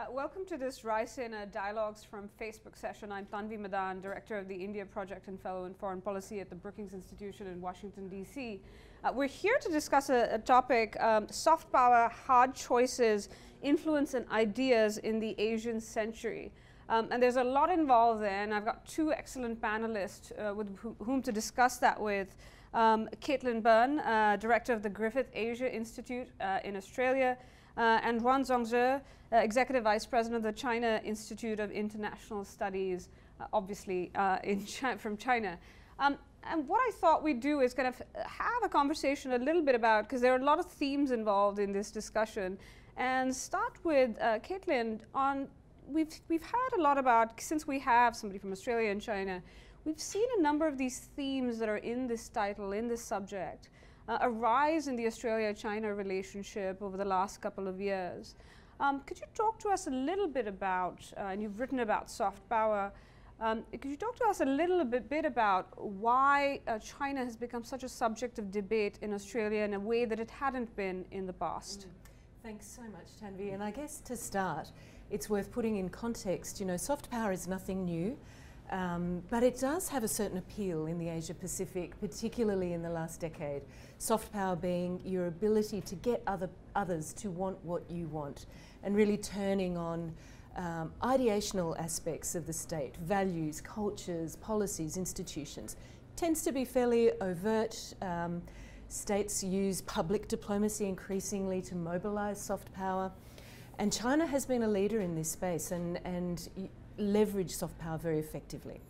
Welcome to this Raisina Dialogues from Facebook session. I'm Tanvi Madan, Director of the India Project and Fellow in Foreign Policy at the Brookings Institution in Washington, D.C. We're here to discuss a topic, soft power, hard choices, influence and ideas in the Asian century. And there's a lot involved there, and I've got two excellent panelists with whom to discuss that with. Byrne, Director of the Griffith Asia Institute in Australia, and Ruan Zongze, Executive Vice President of the China Institute of International Studies, obviously from China. And what I thought we'd do is kind of have a conversation a little bit about, because there are a lot of themes involved in this discussion, and start with Caitlin on, we've heard a lot about, since we have somebody from Australia and China, we've seen a number of these themes that are in this title, in this subject, a rise in the Australia-China relationship over the last couple of years. Could you talk to us a little bit about, and you've written about soft power, could you talk to us a little bit about why China has become such a subject of debate in Australia in a way that it hadn't been in the past? Thanks so much, Tanvi. And I guess to start, it's worth putting in context, you know, soft power is nothing new. But it does have a certain appeal in the Asia Pacific, particularly in the last decade. Soft power being your ability to get others to want what you want, and really turning on ideational aspects of the state, values, cultures, policies, institutions. Tends to be fairly overt. States use public diplomacy increasingly to mobilize soft power. And China has been a leader in this space and leverage soft power very effectively.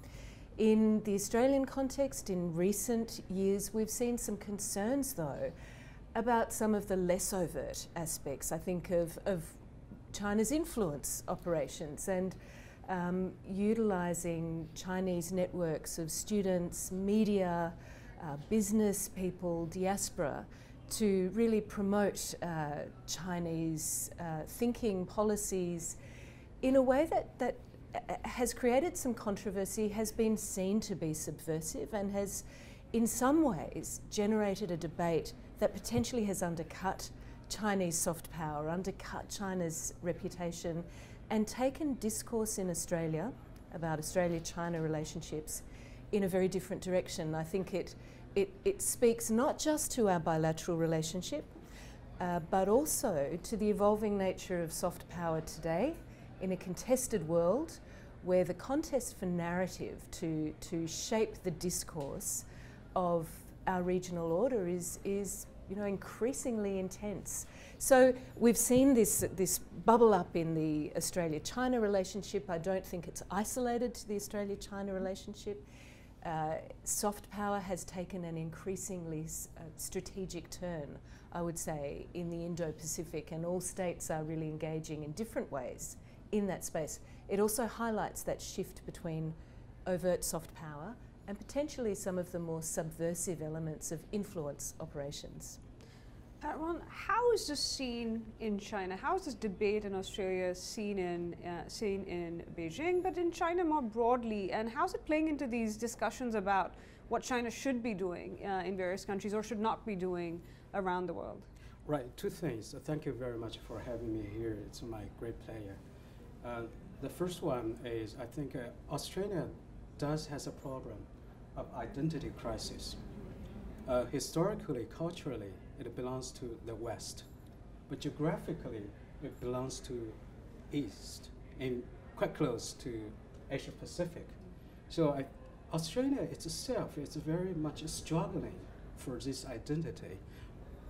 In the Australian context, in recent years, we've seen some concerns, though, about some of the less overt aspects, I think, of China's influence operations and utilising Chinese networks of students, media, business people, diaspora, to really promote Chinese thinking, policies, in a way that has created some controversy, has been seen to be subversive, and has in some ways generated a debate that potentially has undercut Chinese soft power, undercut China's reputation, and taken discourse in Australia about Australia-China relationships in a very different direction. I think it speaks not just to our bilateral relationship, but also to the evolving nature of soft power today, in a contested world where the contest for narrative to shape the discourse of our regional order is you know, increasingly intense. So we've seen this bubble up in the Australia-China relationship. I don't think it's isolated to the Australia-China relationship. Soft power has taken an increasingly strategic turn, I would say, in the Indo-Pacific, and all states are really engaging in different ways in that space. It also highlights that shift between overt soft power and potentially some of the more subversive elements of influence operations. Ron, how is this seen in China? How is this debate in Australia seen in Beijing, but in China more broadly? And how is it playing into these discussions about what China should be doing in various countries or should not be doing around the world? Right, two things. Thank you very much for having me here. It's my great pleasure. The first one is, I think Australia has a problem of identity crisis. Historically, culturally, it belongs to the West, but geographically, it belongs to East, and quite close to Asia Pacific. So Australia itself is very much struggling for this identity.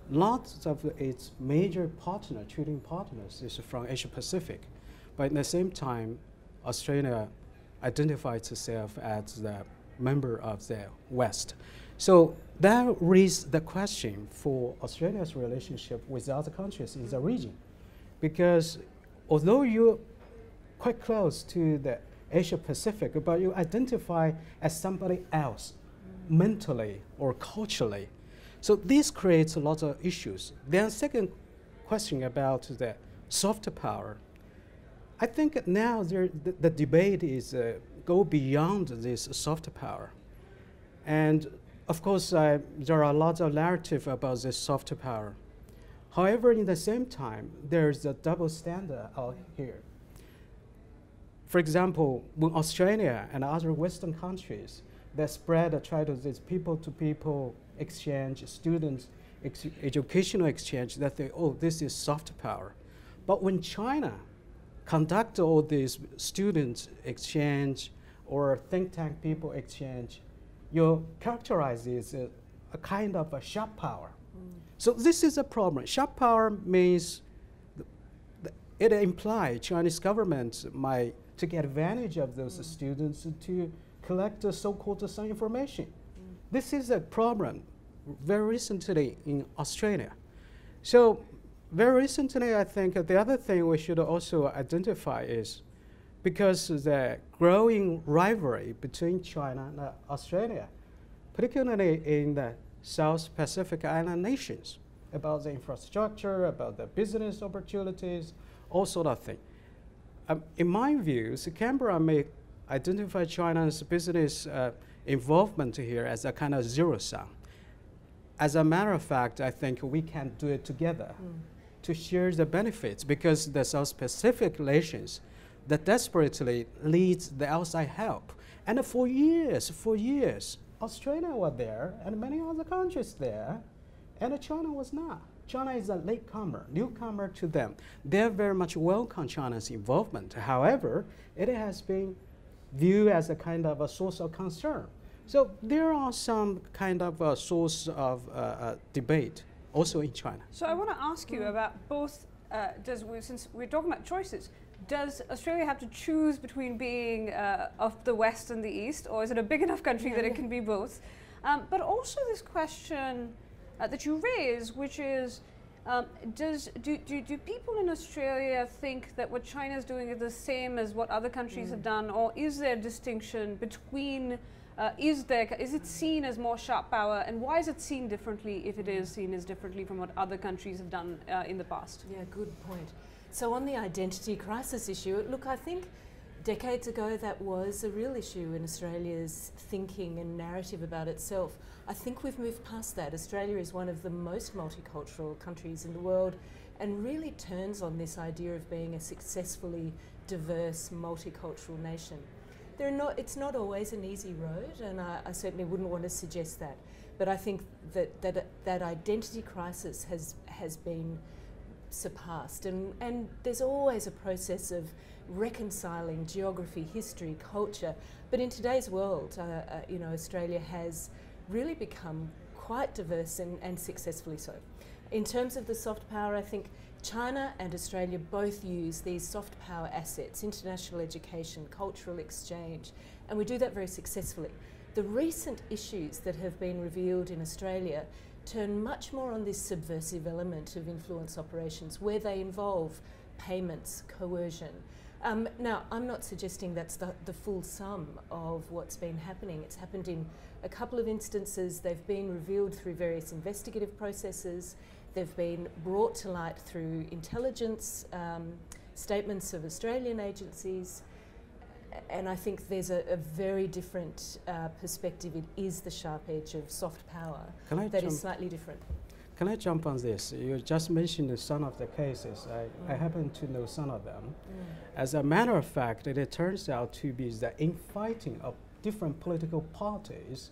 Lots of its major trading partners is from Asia Pacific. But at the same time, Australia identifies itself as the member of the West. So that raises the question for Australia's relationship with other countries in the region. Because although you're quite close to the Asia Pacific, but you identify as somebody else mentally or culturally. So this creates a lot of issues. Then second question about the soft power. I think now the debate is go beyond this soft power. And of course, there are a lot of narrative about this soft power. However, in the same time, there's a double standard out here. for example, when Australia and other Western countries, they spread, try to this people-to-people exchange, students, educational exchange, that they, oh, this is soft power. But when China conduct all these students exchange or think tank people exchange, you characterize this as a kind of a sharp power. So this is a problem. Sharp power means it implies Chinese government might take advantage of those students to collect the so-called some information. This is a problem very recently in Australia. So very recently, I think the other thing we should also identify is because the growing rivalry between China and Australia, particularly in the South Pacific Island nations, about the infrastructure, about the business opportunities, all sort of things. In my views, Canberra may identify China's business involvement here as a kind of zero-sum. As a matter of fact, I think we can do it together to share the benefits, because the South Pacific nations that desperately needs the outside help. And for years, Australia was there and many other countries there, and China was not. China is a latecomer, newcomer to them. They very much welcome China's involvement. However, it has been viewed as a kind of a source of concern. So there are some kind of a source of debate also in China. So I want to ask you about both, since we're talking about choices, does Australia have to choose between being of the West and the East, or is it a big enough country that it can be both? But also this question that you raise, which is, do people in Australia think that what China is doing is the same as what other countries have done, or is there a distinction between, is it seen as more sharp power, and why is it seen differently if it is seen as differently from what other countries have done in the past? Yeah, good point. So on the identity crisis issue, look, I think decades ago that was a real issue in Australia's thinking and narrative about itself. I think we've moved past that. Australia is one of the most multicultural countries in the world and really turns on this idea of being a successfully diverse, multicultural nation. It's not always an easy road, and I certainly wouldn't want to suggest that. But I think that identity crisis has been surpassed, and there's always a process of reconciling geography, history, culture. But in today's world, Australia has really become quite diverse and successfully so. In terms of the soft power, I think China and Australia both use these soft power assets, international education, cultural exchange, and we do that very successfully. The recent issues that have been revealed in Australia turn much more on this subversive element of influence operations, where they involve payments, coercion. Now, I'm not suggesting that's the full sum of what's been happening. It's happened in a couple of instances. They've been revealed through various investigative processes. They've been brought to light through intelligence statements of Australian agencies. And I think there's a very different perspective. It is the sharp edge of soft power that is slightly different. Can I jump on this? You just mentioned some of the cases. I happen to know some of them. As a matter of fact, it turns out to be the infighting of different political parties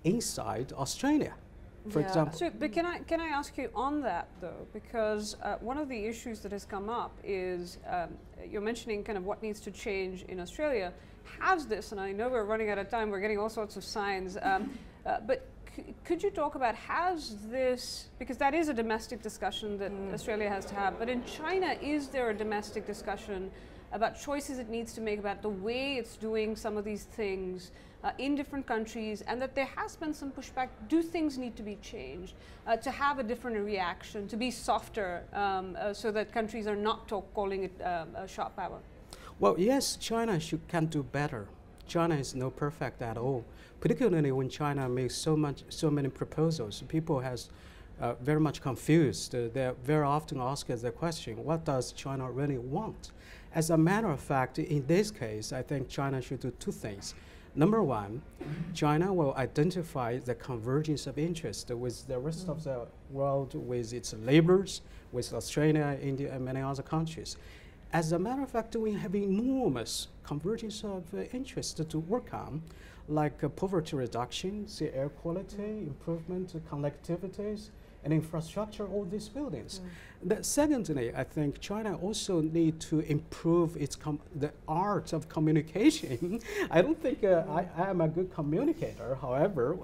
inside Australia, for example. So, but can I ask you on that though, because one of the issues that has come up is you're mentioning kind of what needs to change in Australia. Has this, and I know we're running out of time, we're getting all sorts of signs, but could you talk about, has this, because that is a domestic discussion that Australia has to have, but in China, is there a domestic discussion about choices it needs to make about the way it's doing some of these things in different countries, and that there has been some pushback? Do things need to be changed to have a different reaction, to be softer, so that countries are not calling it a sharp power? Well, yes, China can do better. China is not perfect at all. Particularly when China makes so many proposals, people has very much confused. They very often ask us the question, what does China really want? As a matter of fact, in this case, I think China should do two things. Number one, China will identify the convergence of interest with the rest of the world, with its neighbors, with Australia, India, and many other countries. as a matter of fact, we have enormous convergence of interest to work on, like poverty reduction, sea air quality, improvement, connectivities, and infrastructure, all these buildings. Secondly, I think China also need to improve its the art of communication. I don't think I am a good communicator. However,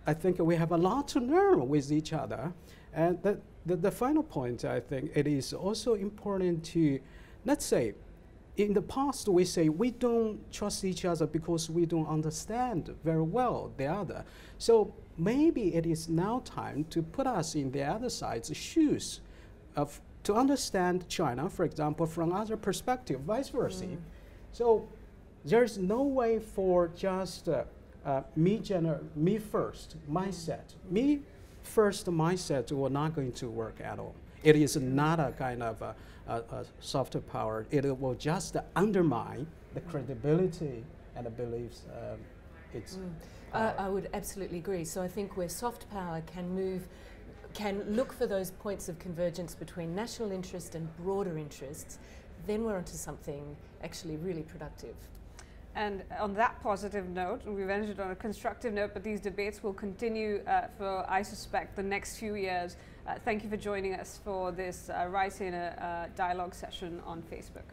I think we have a lot to learn with each other. And the final point, I think it is also important to, let's say, in the past we say we don't trust each other because we don't understand very well the other. So maybe it is now time to put us in the other side's shoes to understand China, for example, from other perspective, vice versa. So there's no way for just me first mindset. Me first mindset will not going to work at all. It is not a kind of a soft power. It will just undermine the credibility and the beliefs. I would absolutely agree. So I think where soft power can look for those points of convergence between national interest and broader interests, then we're onto something actually really productive. And on that positive note, we've ended on a constructive note, but these debates will continue for, I suspect, the next few years. Thank you for joining us for this Raisina dialogue session on Facebook.